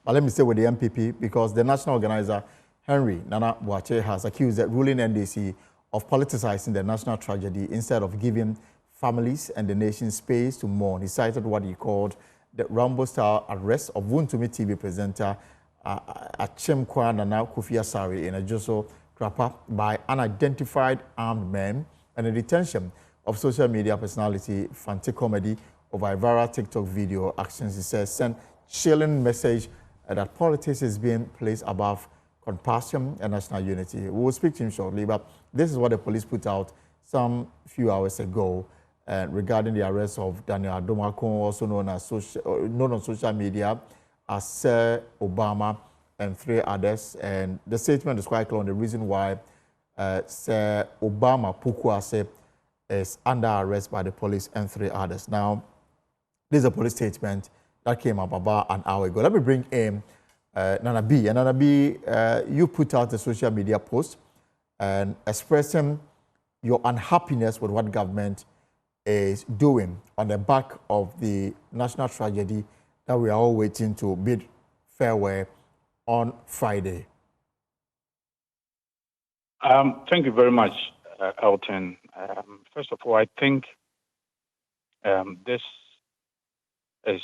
But let me stay with the NPP because the national organizer, Henry Nana Boakye, has accused the ruling NDC of politicizing the national tragedy instead of giving families and the nation space to mourn. He cited what he called the Rambo-style arrest of Wontumi TV presenter Achimkwa Nana Kofi in a Joso Krapa by unidentified armed men and the detention of social media personality Fanti Comedy over a viral TikTok video actions. He says sent chilling message that politics is being placed above compassion and national unity. We will speak to him shortly, but this is what the police put out some few hours ago regarding the arrest of Daniel Adomako, also known on social media as Sir Obama and 3 others. And the statement is quite clear on the reason why Sir Obama Pukwase is under arrest by the police and 3 others. Now, this is a police statement that came up about an hour ago. Let me bring in Nana B. And Nana B, you put out a social media post and expressing your unhappiness with what government is doing on the back of the national tragedy that we are all waiting to bid farewell on Friday. Thank you very much, Elton. First of all, I think this is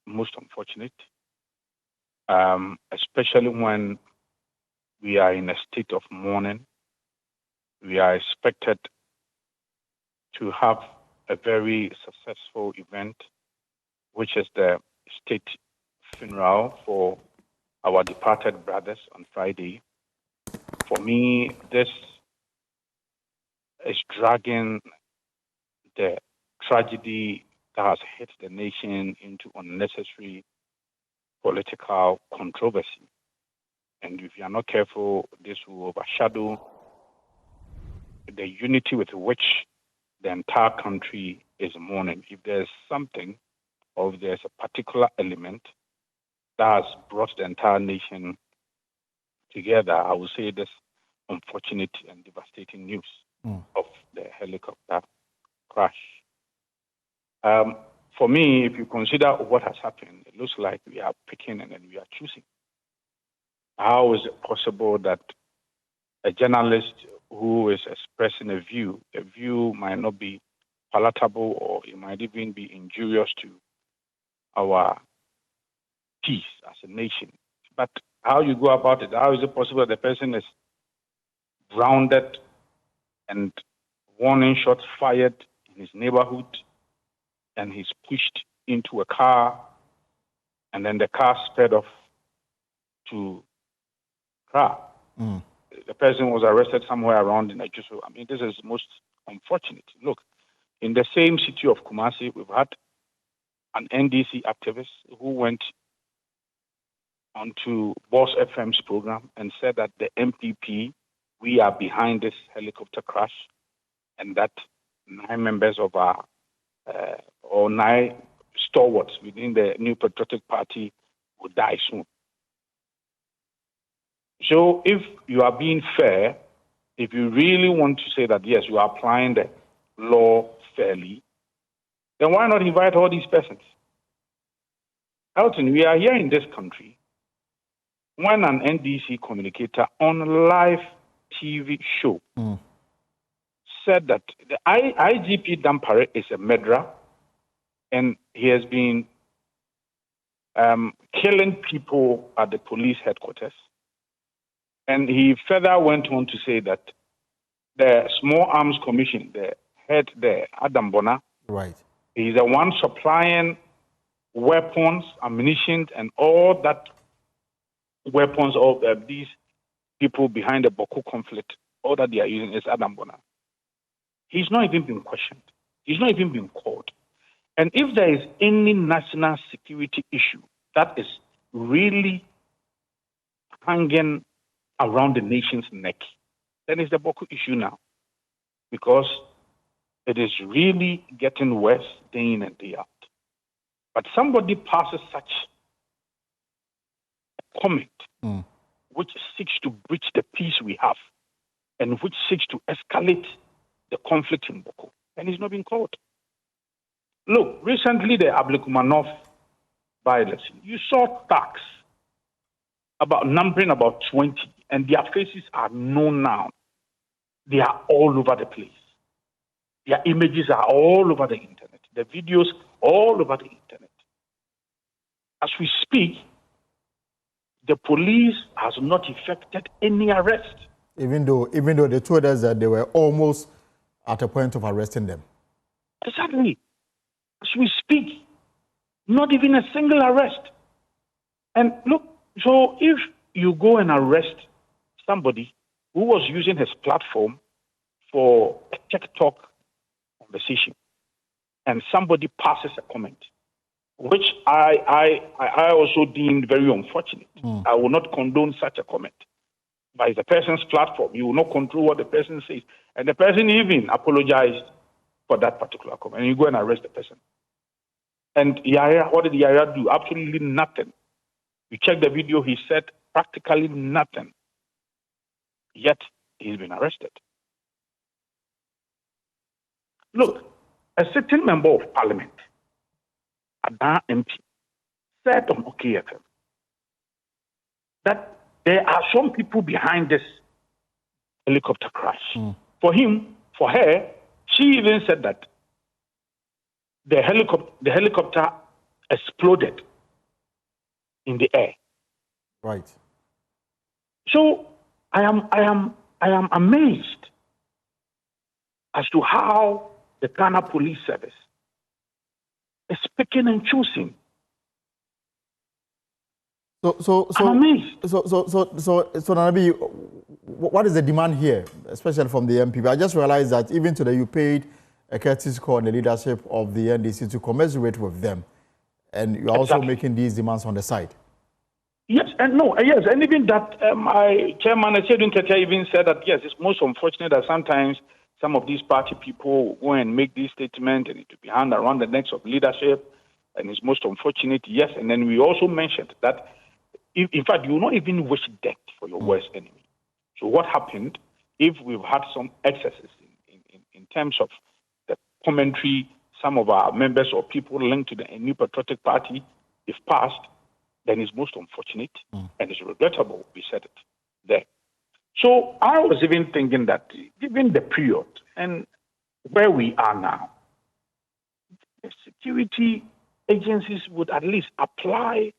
most unfortunate, especially when we are in a state of mourning. We are expected to have a very successful event, which is the state funeral for our departed brothers on Friday. For me, this is dragging the tragedy that has hit the nation into unnecessary political controversy. And if you are not careful, this will overshadow the unity with which the entire country is mourning. If there's something, or if there's a particular element that has brought the entire nation together, I would say this unfortunate and devastating news of the helicopter crash. For me, if you consider what has happened, it looks like we are picking and then we are choosing. How is it possible that a journalist who is expressing a view might not be palatable or it might even be injurious to our peace as a nation? But how you go about it, how is it possible that the person is grounded and warning shots fired in his neighborhood and he's pushed into a car and then the car sped off to car? The person was arrested somewhere around in Ajuso. I mean, this is most unfortunate. Look, in the same city of Kumasi, we've had an NDC activist who went onto Boss FM's program and said that the NPP, we are behind this helicopter crash, and that 9 members of our, or 9 stalwarts within the New Patriotic Party will die soon. So if you are being fair, if you really want to say that, yes, you are applying the law fairly, then why not invite all these persons? Elton, we are here in this country when an NDC communicator on live TV show said that the IGP Dampare is a murderer and he has been killing people at the police headquarters. And he further went on to say that the Small Arms Commission, the head there, Adam Bona, right, is the one supplying weapons, ammunition, and all that weapons of these people behind the Boko conflict, all that they are using is Adam Bona. He's not even been questioned. He's not even been called. And if there is any national security issue that is really hanging around the nation's neck, then it's the Boko issue now. Because it is really getting worse day in and day out. But somebody passes such a comment which seeks to breach the peace we have and which seeks to escalate the conflict in Boko, and he's not being called. Look, recently the Ablekumanov by-election, you saw thugs numbering about 20, and their faces are known now. They are all over the place. Their images are all over the internet. The videos all over the internet. As we speak, the police has not effected any arrest. Even though they told us that they were almost at a point of arresting them. Exactly. As we speak, not even a single arrest. And look, so if you go and arrest somebody who was using his platform for a TikTok conversation, and somebody passes a comment, which I also deemed very unfortunate. I will not condone such a comment. But it's a person's platform. You will not control what the person says. And the person even apologized for that particular comment. And you go and arrest the person. And Yahya, what did Yahya do? Absolutely nothing. You check the video, he said practically nothing. Yet, he's been arrested. Look, a sitting member of parliament, Nana MP, said on OKFM that there are some people behind this helicopter crash. For him, for her, she even said that the helicopter exploded in the air. Right. So I am amazed as to how the Ghana Police Service is picking and choosing. So I'm amazed. So Nanabi, what is the demand here, especially from the NPP? I just realized that even today you paid a courtesy call on the leadership of the NDC to commiserate with them, and you're also making these demands on the side. Yes, and even that my chairman, even said that yes, it's most unfortunate that sometimes some of these party people go and make these statements and it will be hand around the necks of leadership, and it's most unfortunate. Yes, and then we also mentioned that, in fact, you will not even wish death for your worst enemy. So what happened if we've had some excesses in terms of the commentary, some of our members or people linked to the New Patriotic Party, if passed, then it's most unfortunate and it's regrettable. We said it there. So I was even thinking that given the period and where we are now, the security agencies would at least apply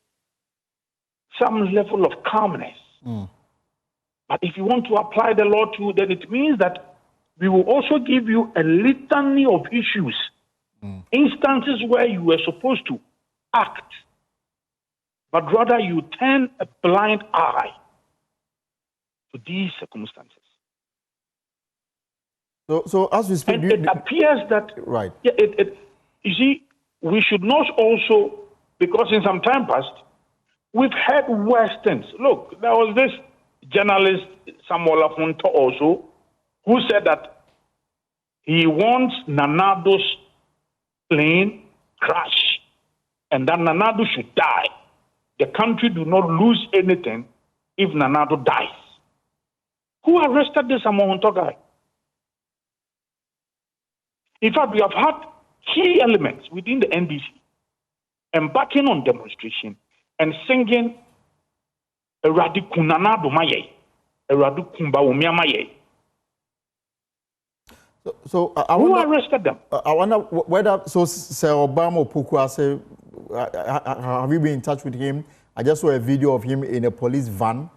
some level of calmness. But if you want to apply the law too, then it means that we will also give you a litany of issues, instances where you were supposed to act, but rather you turn a blind eye to these circumstances. So as we speak, and it appears that right. Yeah, you see, we should not also, because in some time past, we've heard worse things. Look, there was this journalist, Samuel Afonto also, who said that he wants Nanado's plane crash and that Nanado should die. The country do not lose anything if Nanado dies. Who arrested this Afonto guy? In fact, we have had key elements within the NDC embarking on demonstration and singing Eradi Kunanado Maye, Eradu Kumba Umiamaye. So who arrested them? I wonder whether Sir Obama Pukwase, have you been in touch with him? I just saw a video of him in a police van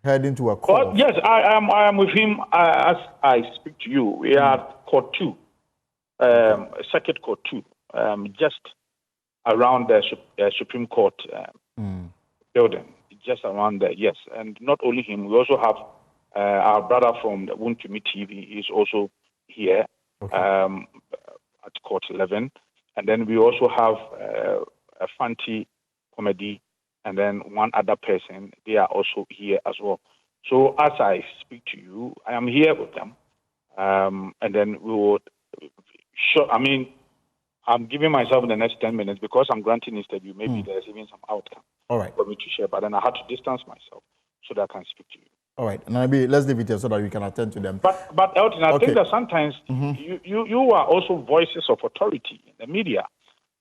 heading to a court. Yes, I am with him as I speak to you. We are at Court 2, Circuit Court 2, just around the Supreme Court building, just around there, yes. And not only him, we also have our brother from the Wontumi TV. He's also here at Court 11. And then we also have a Fanti comedy, and then one other person. They are also here as well. So as I speak to you, I am here with them. And then we would I'm giving myself the next 10 minutes because I'm granting this interview. Maybe there's even some outcome for me to share. But then I had to distance myself so that I can speak to you. All right. Nabi, let's leave it here so that we can attend to them. But Elton, I think that sometimes you are also voices of authority in the media,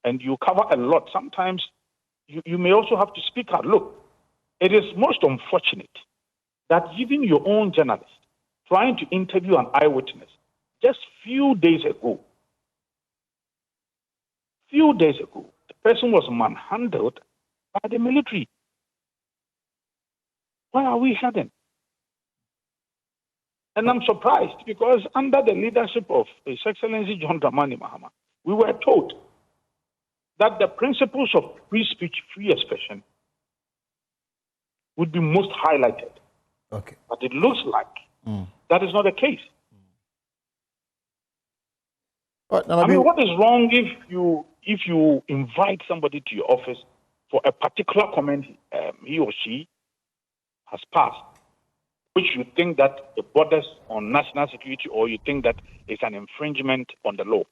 and you cover a lot. Sometimes you may also have to speak out. Look, It is most unfortunate that even your own journalist trying to interview an eyewitness just few days ago, the person was manhandled by the military. Where are we heading? And I'm surprised because under the leadership of His Excellency John Dramani Mahama, we were told that the principles of free speech, free expression would be most highlighted. Okay. But it looks like that is not the case. I mean, what is wrong if you invite somebody to your office for a particular comment he or she has passed, which you think that it borders on national security, or you think that it's an infringement on the law?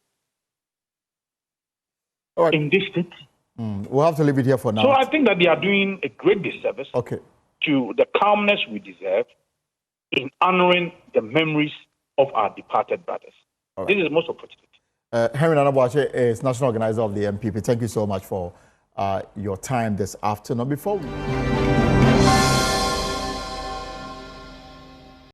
All right. In this state. We'll have to leave it here for now. So I think that they are doing a great disservice to the calmness we deserve in honoring the memories of our departed brothers. Right. This is most opportunity. Henry Nana Boakye is National Organizer of the NPP. Thank you so much for your time this afternoon. Before we...